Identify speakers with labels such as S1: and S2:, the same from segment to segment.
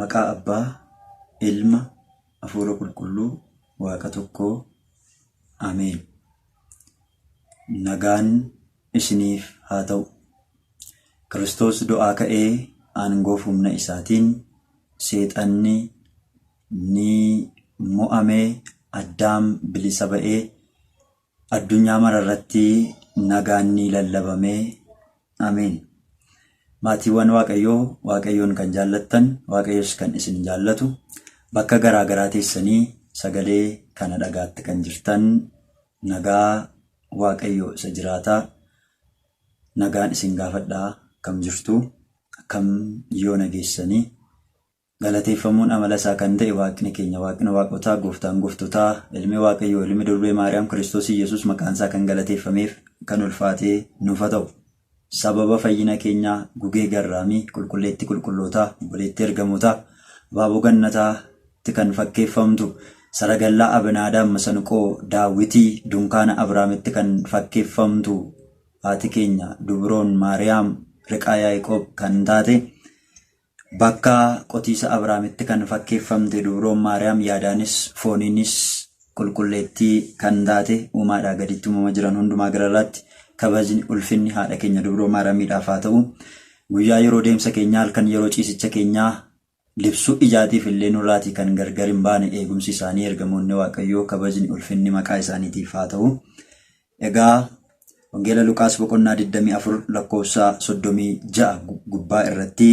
S1: Maqaa Abbaa, Ilma, Hafuura Qulqulluu, Waaqa tokkoo. Ameen. Nagaan isiniif haa ta'u. Kiristoos du'aa ka'ee aangoof humna isaatiin seexanni ni mo'amee Addaam bilisa ba'ee addunyaa mararratti nagaan ni lallabamee. Ameen. Maatiiwwan Waaqayyoo, Waaqayyoon kan jaallattan, Waaqayyos kan isin jaallatu, bakka garaa garaa teessanii sagalee kana dhagaatti kan jirtan, nagaa Waaqayyoo isa jiraataa nagaan isin gaafadhaa. Akkam jirtu, akkam yoo nageessanii. Galateeffamuun amala isaa kan ta'e Waaqni keenya, Waaqni waaqotaa, Gooftaan gooftotaa, Ilmi Waaqayyoo, Ilmi Durbee Maariyaam Kiristoos Yesuus maqaan isaa kan galateeffameef kan ulfaatee nuuf haa ta'u. Sababa fayyina keenyaa gugee garraamii, qulqulleetti qulqullootaa, obboleetti ergamootaa, abaaboo gannataatti kan fakkeeffamtu, saragallaa Abinaadaam masanqoo Daawitii dunkaana Abrahaamitti kan fakkeeffamtu haati keenya Dubroon Maariyaam Riqaa Yaaqoob kan taate, bakka qotiisa Abrahaamitti kan fakkeeffamte Dubroon Maariyaam yaadaanis fooniinis qulqulleettii kan taate, uumaadhaa gaditti uumama jiran hundumaa gararraatti kabajni ulfinni haadha keenya Dubroo Maariyaamiidhaaf haa ta'u. Guyyaa yeroo deemsa keenyaa, halkan yeroo ciisicha keenyaa libsuu ijaatiif illee nurraatii kan gargar hin baane eegumsi isaanii ergamoonni Waaqayyoo kabajni ulfinni maqaa isaaniitiif haa ta'u. Egaa Wangeela Luqaas boqonnaa 24 lakkoofsa 36 gubbaa irratti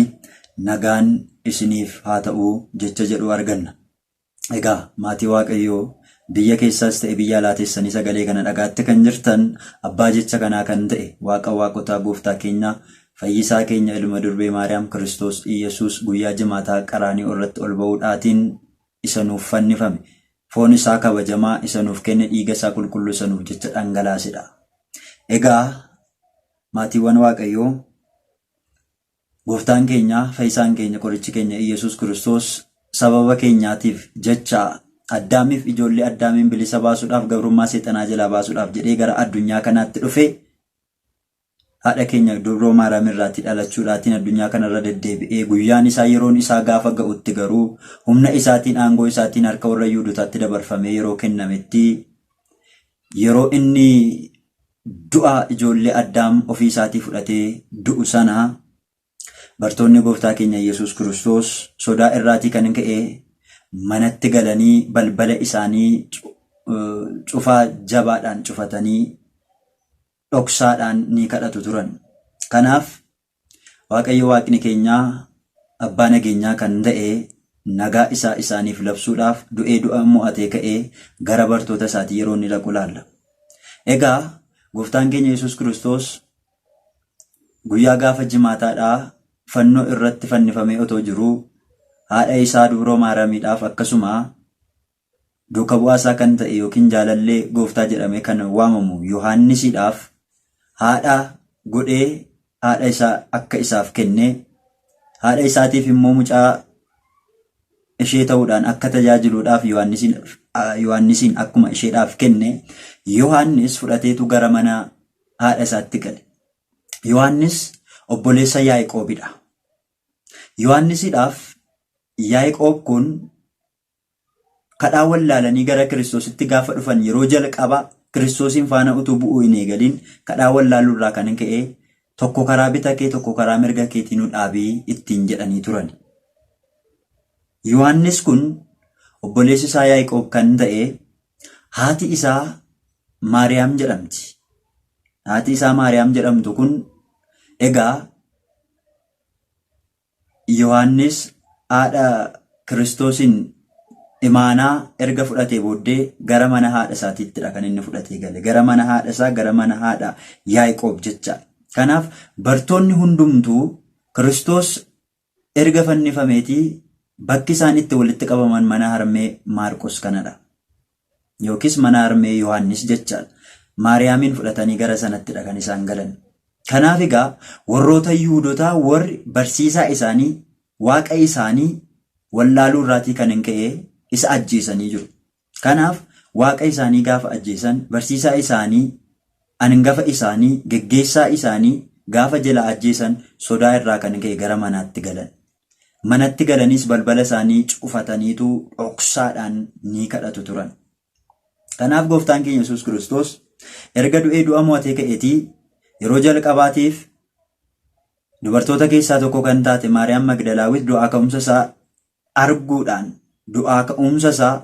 S1: nagaan isiniif haa ta'u jecha jedhu arganna. Egaa maatii Waaqayyoo biyya keessaas ta'e biyya alaa teessanii sagalee kana dhagaatti kan jirtan, abbaa jecha kanaa kan ta'e Waaqa waaqotaa Gooftaa keenya, Fayyisaa keenya Ilma Durbee Maariyaam Kiristoos Yesuus guyyaa jimaataa qaraanii irratti ol ba'uudhaatiin isa nuuf fannifame, foon isaa kabajamaa isa nuuf kenne, dhiiga isaa qulqulluu isa nuuf jecha dhangalaasedha. Egaa maatiiwwan Waaqayyoo, Gooftaan keenya, Fayyisaan keenya, qorichi keenya Yesuus Kiristoos sababa keenyaatiif jecha Addaamiif ijoollee Addaamiin bilisa baasuudhaaf, gabrummaa seexanaa jalaa baasuudhaaf jedhee gara addunyaa kanaatti dhufe, haadha keenya Dubroo Maariyaam irraatti dhalachuudhaatiin addunyaa kanarra deddeebi'ee guyyaan isaa yeroon isaa gaafa ga'utti garuu humna isaatiin, aangoo isaatiin harka warra Yihuudootaatti dabarfamee yeroo kennametti, yeroo inni du'a ijoollee Addaam ofii isaatii fudhatee du'u sana bartoonni Gooftaa keenya Yesuus Kiristoos sodaa irraatii kan ka'e manatti galanii balbala isaanii cufaa jabaadhaan cufatanii dhoksaadhaan ni kadhatu turan. Kanaaf Waaqayyo Waaqni keenyaa abbaa nageenyaa kan ta'e nagaa isaa isaaniif labsuudhaaf du'ee du'a mo'atee ka'ee gara bartoota isaatii yeroo inni dhaqu laalla. Egaa Gooftaan keenya Yesuus Kiristoos guyyaa gaafa jimaataadhaa fannoo irratti fannifamee otoo jiruu haadha isaa Dubroo Maariyaamiidhaaf akkasuma duuka bu'aasaa kan ta'e yookiin jaalallee Gooftaa jedhamee kan waamamu Yohaannisiidhaaf haadha godhee haadha isaa akka isaaf kenne, haadha isaatiif immoo mucaa ishee ta'uudhaan akka tajaajiluudhaaf Yohaannisiin akkuma isheedhaaf kenne, Yohaannis fudhateetu gara mana haadha isaatti gale. Yohaannis obboleessa Yaaqoobidha. Yohaannisiidhaaf Yaaqoob kun kadhaa wallaalanii gara Kiristoositti gaafa dhufan yeroo jalqaba Kiristoosiin faana utuu bu'uu hin eegalin kadhaa wallaaluu irraa kan ka'e tokko karaa bita kee tokko karaa mirga keetii nu dhaabii ittiin jedhanii turan. Yohaannis kun obboleessi isaa Yaaqoob kan ta'e haati isaa Maariyaam jedhamti. Haati isaa Maariyaam jedhamtu kun egaa Yohaannis haadha Kiristoosiin imaanaa erga fudhatee booddee gara mana haadha isaatiittidha kan inni fudhatee gale. Gara mana haadha isaa, gara mana haadha Yaaqoob jecha. Kanaaf bartoonni hundumtuu Kiristoos erga fannifameetii bakki isaan itti walitti qabaman mana harmee Maarqos kanadha. Yookiis mana harmee Yohaannis jechaadha. Maariyaamiin fudhatanii gara sanattidha kan isaan galan. Kanaaf egaa warroota Yihuudootaa warri barsiisaa isaanii, waaqa isaanii wallaaluu irraatii kan hin ka'e isa ajjeesanii jiru. Kanaaf waaqa isaanii gaafa ajjeesan, barsiisaa isaanii, hangafa isaanii, geggeessaa isaanii gaafa jala ajjeesan sodaa irraa kan ka'e gara manaatti galan. manatti galanis balbala isaanii cufataniitu dhoksaadhaan ni kadhatu turan. Kanaaf gooftaan keenya Yesuus Kiristoos erga du'ee du'a mo'atee ka'eetii yeroo jalqabaatiif dubartoota keessaa tokko kan taate Maariyaam Magdalaawit du'aa ka'umsa isaa arguudhaan du'aa ka'umsa isaa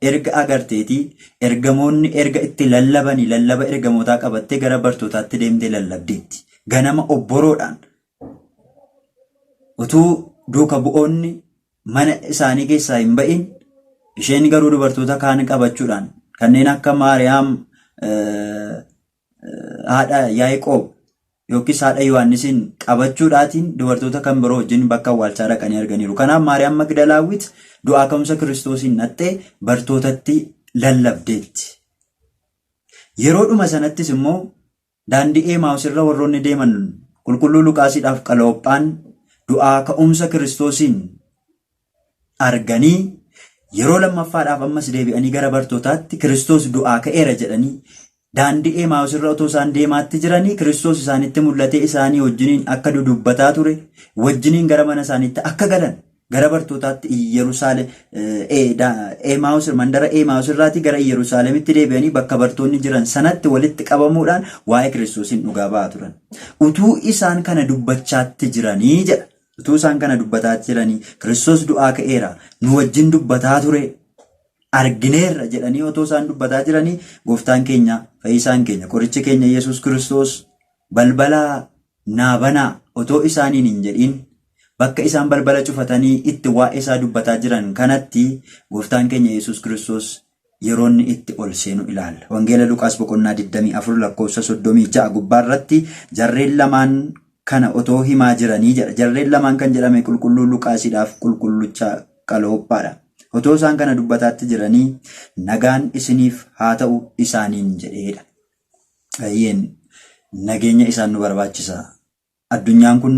S1: erga agarteetii ergamoonni erga itti lallabanii lallaba ergamootaa qabattee gara bartootaatti deemtee lallabdeetti. Ganama obboroodhaan utuu duuka bu'oonni mana isaanii keessaa hin ba'in isheen garuu dubartoota kaan qabachuudhaan kanneen akka Maariyaam haadha Yaaqoob yookiis haadha Yohaannisiin qabachuudhaatiin dubartoota kan biroo wajjin bakka awwaalchaa dhaqanii arganiiru. Kanaaf Maariyaam Magdalaawit du'aa ka'umsa Kiristoosiin naxxee bartootatti lallabdeetti. Yeroodhuma sanattis immoo daandii Emaawus irra warroonni deeman qulqulluu Luqaasiidhaaf Qaloophaan du'aa ka'umsa Kiristoosiin arganii yeroo lammaffaadhaaf ammas deebi'anii gara bartootaatti Kiristoos du'aa ka'eera jedhanii daandii Emaawus irra otoo isaan deemaatti jiranii Kiristoos isaanitti mul'atee isaanii wajjiniin akka dudubbataa ture wajjiniin gara mana isaaniitti akka galan gara bartootaatti Yerusaalem mandara Emaawus irraatii gara Yerusaalemitti deebi'anii bakka bartoonni jiran sanatti walitti qabamuudhaan waa'ee Kiristoosiin dhugaa ba'aa turan. Utuu isaan kana dubbachaatti jiranii jedha. Utuu isaan kana dubbataa jiranii Kiristoos du'aa ka'eera nu wajjin dubbataa ture argineerra jedhanii otoo isaan dubbataa jiranii gooftaan keenya fayyisaan keenya qorichi keenya Yesuus Kiristoos balbala naa banaa otoo isaaniin hin jedhin bakka isaan balbala cufatanii itti waa'ee isaa dubbataa jiran kanatti gooftaan keenya Yesuus Kiristoos yeroo inni itti ol seenu ilaalla. Wangeela Luqaas boqonnaa 24 lakkoofsa 36 gubbaarratti jarreen lamaan kana otoo himaa jiranii jedha. Jarreen lamaan kan jedhame qulqulluu Luqaasiidhaaf qulqullucha Qaloophaadha. Otoo isaan kana dubbataatti jiranii nagaan isiniif haa ta'u isaaniin jedheedha. Ayyeen nageenya isaan nu barbaachisa. Addunyaan kun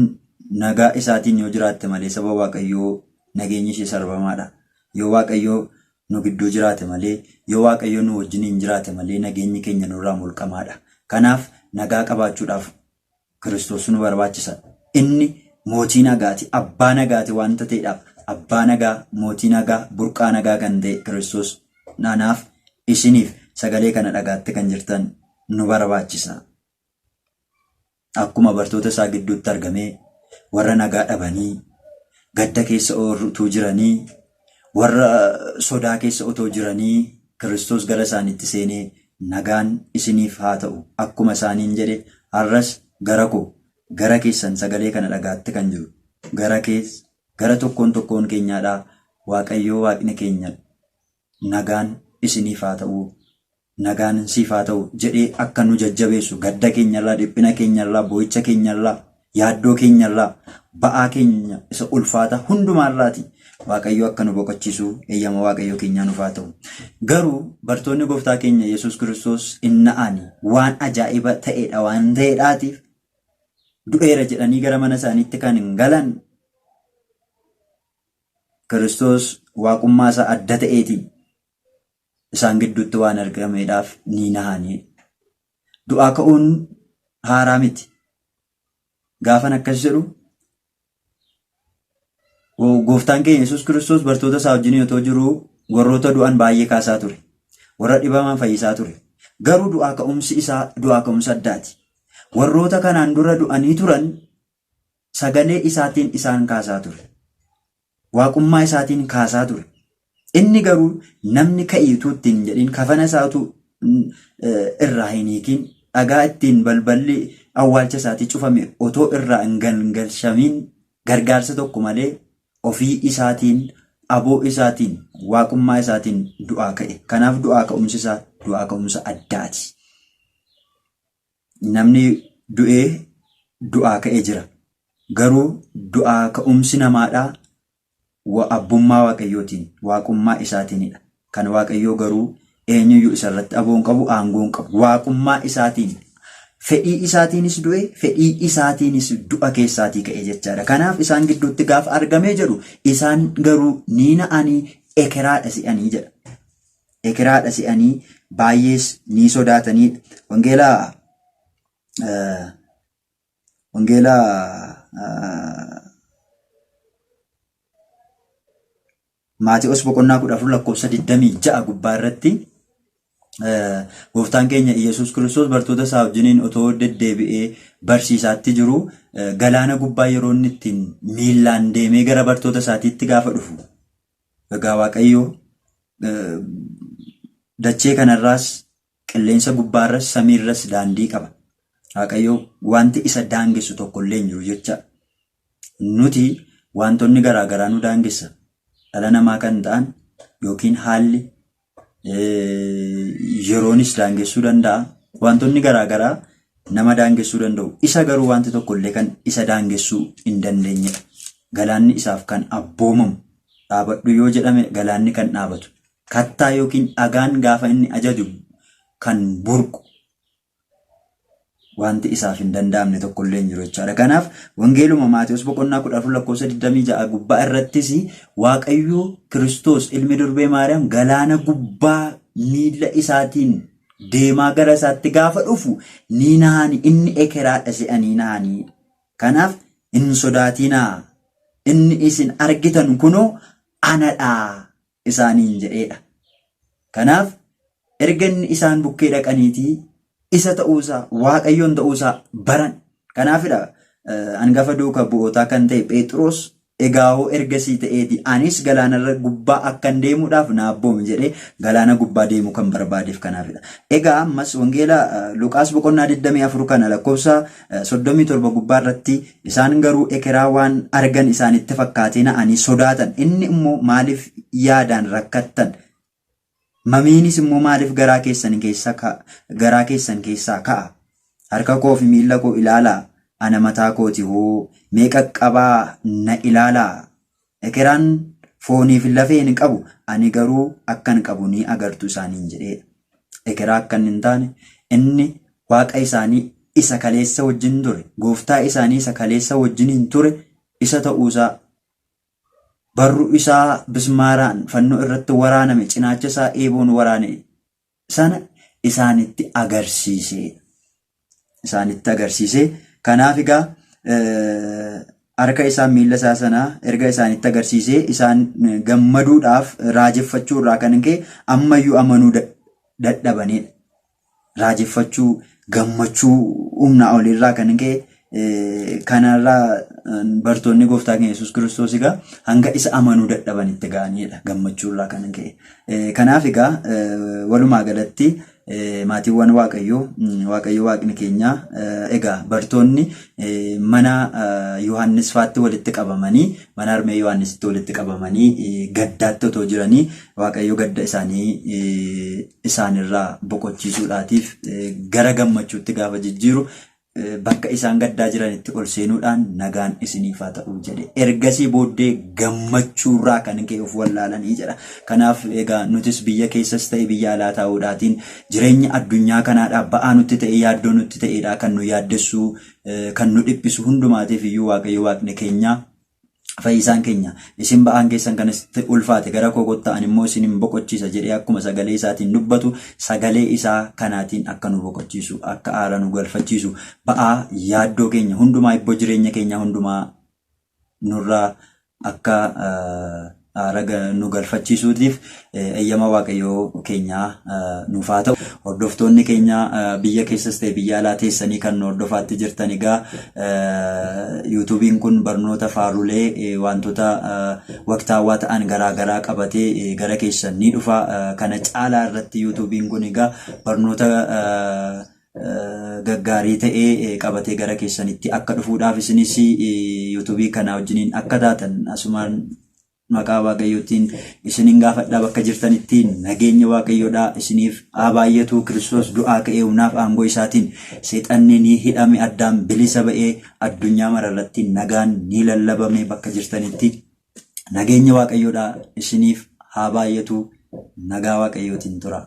S1: nagaa isaatiin yoo jiraatte malee saba Waaqayyoo nageenyi ishee sarbamaadha. Yoo Waaqayyoo nu gidduu jiraate malee yoo Waaqayyoo nu wajjiniin jiraate malee nageenyi keenya nurraa mulqamaadha. Kanaaf nagaa qabaachuudhaaf Kiristoos nu barbaachisa. Inni mootii nagaati, abbaa nagaati wanta ta'eedhaaf abbaa nagaa, mootii nagaa, burqaa nagaa kan ta'e Kiristoos naanaaf isiniif sagalee kana dhagaatti kan jirtan nu barbaachisa. Akkuma bartoota isaa gidduutti argamee warra nagaa dhabanii gadda keessa ooltuu jiranii warra sodaa keessa otoo jiranii Kiristoos gara isaaniitti seenee nagaan isiniif haa ta'u akkuma isaaniin jedhe har'as gara koo gara keessan sagalee kana dhagaatti kan jiru gara tokkoon keenyaadhaa Waaqayyoo Waaqni keenya nagaan isiniif haa ta'u nagaan siif haa ta'u jedhee akka nu jajjabeessu gadda keenyarraa dhiphina keenyarraa boo'icha keenyarraa yaaddoo keenyarraa ba'aa keenya isa ulfaata hundumaarraati Waaqayyo akka nu boqochiisu eeyyama Waaqayyo keenyaa nuuf haa ta'u. Garuu bartoonni gooftaa keenya Yesuus Kiristoos inna'anii waan ajaa'iba ta'eedha waan ta'eedhaatiif du'eera jedhanii gara mana isaaniitti kan hin galan Kiristoos waaqummaa isaa adda ta'eetiin isaan gidduutti waan argameedhaaf ni nahanii. Du'aa ka'uun haaraa miti. Gaafan akkas jedhu gooftaan keenya Yesuus Kiristoos bartoota isaa wajjin yoo jiru warroota du'an baay'ee kaasaa ture. Warra dhibaman fayyisaa ture. Garuu du'aa ka'umsi isaa du'aa ka'umsa addaati. Warroota kanaan dura du'anii turan sagalee isaatiin isaan kaasaa ture. Waaqummaa isaatiin kaasaa ture. Inni garuu namni ka'iituu ittiin jedhin kafana isaatu irraa hin hiikin dhagaa ittiin balballi awwaalcha isaatii cufame otoo irraa hin gangalchamiin gargaarsa tokko malee ofii isaatiin aboo isaatiin waaqummaa isaatiin du'aa ka'e. Kanaaf du'aa ka'umsi isaa du'aa ka'umsa addaati. Namni du'ee du'aa ka'ee jira. Garuu du'aa ka'umsi namaadhaa abbummaa Waaqayyootiin waaqummaa isaatiinidha. Kan Waaqayyoo garuu eenyuyyuu isarratti aboon qabu aangoon qabu. Waaqummaa isaatiin fedhii isaatiinis du'e fedhii isaatiinis du'a keessaatii ka'e jechaadha. Kanaaf isaan gidduutti gaafa argamee jedhu isaan garuu ni na'anii ekeraadha si'anii jedha. Ekeraadha si'anii baay'ees ni sodaatanii wangeelaa Maatiyoos boqonnaa 14 lakkoofsa 26 gubbaa irratti gooftaan keenya Iyesuus Kiristoos bartoota isaa wajjiniin otoo deddeebi'ee barsiisaatti jiru galaana gubbaa yeroo inni ittiin miillaan deemee gara bartoota isaatiitti gaafa dhufu. Egaa Waaqayyo dachee kanarraas qilleensa gubbaarras samiirras daandii qaba. Waaqayyo wanti isa daangessu tokkollee hin jiru jecha. Nuti wantoonni garaagaraa nu daangessa. Dhala namaa kan ta'an yookiin haalli yeroonis daangessuu danda'a. Wantoonni garaagaraa nama daangessuu danda'u. Isa garuu wanti tokkollee kan isa daangessuu hin dandeenyedha. Galaanni isaaf kan abboomamu dhaabadhu yoo jedhame galaanni kan dhaabatu. Kattaa yookiin dhagaan gaafa inni ajaju kan burqu wanti isaaf hin danda'amne tokkollee hin jiru jechaadha. Kanaaf wangeeluma Maatiyoos boqonnaa 14 lakkoofsa 26 gubbaa irrattis Waaqayyo Kiristoos ilmi durbee Maariyaam galaana gubbaa miila isaatiin deemaa gara isaatti gaafa dhufu ni nahani, inni ekeraadha se'anii nahanii. Kanaaf hin sodaatinaa, inni isin argitan kunoo anadhaa isaaniin jedheedha. Kanaaf erga inni isaan bukkee dhaqaniitii isa ta'uusaa Waaqayyoon ta'uusaa baran. Kanaafidha hangafa duukaa bu'ootaa kan ta'e Phexros egaa'oo ergasii ta'eeti anis galaanarra gubbaa akkan deemuudhaaf na abboome jedhee galaana gubbaa deemuu kan barbaadeef kanaafidha. Egaa ammas wangeela Luqaas boqonnaa 24 kana lakkoofsa 37 gubbaa irratti isaan garuu ekeraa waan argan isaanitti fakkaatee na'anii sodaatan. Inni immoo maaliif yaadaan rakkattan? Mamiinis immoo maaliif garaa keessan keessaa ka'a? Harka koo fi miila koo ilaalaa. Ana mataa kooti hoo mee qaqqabaa na ilaalaa. Ekeraan fooniif lafee hin qabu, ani garuu akkan qabu ni agartu isaaniin jedheedha. Ekeraa akkan hin taane inni waaqa isaanii isa kaleessa wajjin ture, gooftaa isaanii isa kaleessa wajjin hin ture isa ta'uusaa, barru isaa bismaaraan fannoo irratti waraaname, cinaacha isaa eeboon waraane sana isaanitti agarsiisee. Kanaaf egaa harka isaa miila isaa sanaa erga isaanitti agarsiisee isaan gammaduudhaaf raajeffachuu irraa kan ka'e ammayyuu amanuu dadhabanidha. Raajeffachuu gammachuu humnaa olirraa kan ka'e kanarraa bartoonni gooftaa keenya Yesuus Kiristoos egaa hanga isa amanuu dadhabanitti ga'anidha gammachuu irraa kan ka'e. Kanaaf egaa walumaa galatti maatiiwwan Waaqayyoo Waaqni keenya egaa bartoonni mana Yohaannis faatti walitti qabamanii mana harmee Yohaannisitti walitti qabamanii gaddaatti otoo jiranii Waaqayyo gadda isaanirraa boqochiisuudhaatiif gara gammachuutti gaafa jijjiiru bakka isaan gaddaa jiranitti ol seenuudhaan nagaan isiniif haa ta'u jedhe. Ergasii booddee gammachuurraa kan ka'e of wallaalanii jedha. Kanaaf egaa nutis biyya keessas ta'e biyya alaa taa'uudhaatiin jireenya addunyaa kanaadhaa ba'aa nutti ta'e yaaddoo nutti ta'edha kan nu yaaddessuu kan nu dhiphisu hundumaatiif iyyuu Waaqayyo Waaqni keenya fayyisaan keenya isin ba'aan keessan kanatti ulfaate gara koo kotta'an immoo isin hin boqochiisa jedhee akkuma sagalee isaatiin dubbatu sagalee isaa kanaatiin akka nu boqochiisu akka aara nu galfachiisu ba'aa yaaddoo keenya hundumaa ibboo jireenya keenya hundumaa nurraa akka aara nu galfachiisuutiif eeyyama Waaqayyoo keenyaa nuuf haa ta'u. Hordoftoonni keenya biyya keessas ta'e biyya alaa teessanii kan hordofaatti jirtan egaa yuutuubiin kun barnoota faarulee wantoota waqtaawwaa ta'an garaagaraa qabatee gara keessan ni dhufa. Kana caalaa irratti yuutuubiin kun egaa barnoota gaggaarii ta'ee qabatee gara keessanitti akka dhufuudhaaf isinis yuutuubii kana wajjiniin akka taatan asumaan maqaa Waaqayyootiin isiniin gaafadhaa bakka jirtanitti nageenya Waaqayyoodhaa isiniif haa baay'atu. Kiristoos du'aa ka'ee humnaaf aangoo isaatiin seexanni ni hidhame addaan bilisa ba'ee addunyaa mararratti nagaan ni lallabame bakka jirtanitti nageenya Waaqayyoodhaa isiniif haa baay'atu. Nagaa Waaqayyootiin tura.